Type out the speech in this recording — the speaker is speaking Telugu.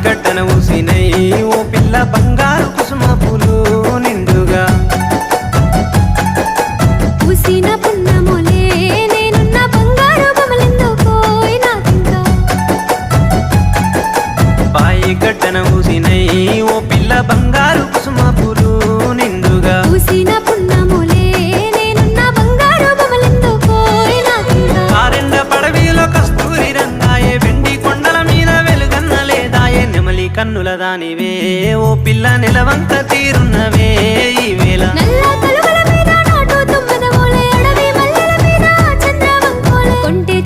కట్టన ఊసినై ఓ పిల్ల బంగారు కుసుమ పూలు నిండుగా పూసిన పున్నములే నేనున్న బంగారు బొమ్మలెందుకోయ్ నాకింకా బాయి కట్టన ఊసినై ఓ పిల్ల బంగారు కుసుమ పూలు నిండుగా పూసిన పున్నములే నేనున్న బంగారు బొమ్మలెందుకోయ్ నాకింకా ఆరెండ పడవిలో కస్తూరి రంగాయే వెండి కొండల మీద వెలుగన్న లేదాయే నెమలి కన్నుల దానివే ఓ పిల్ల నెలవంక తీరున్నవే ఈ వేళ నల్ల కలువల మీద నాటు తుమ్మెదవోలే అడవి మల్లెల మీద చంద్రవంకోలే కొంటె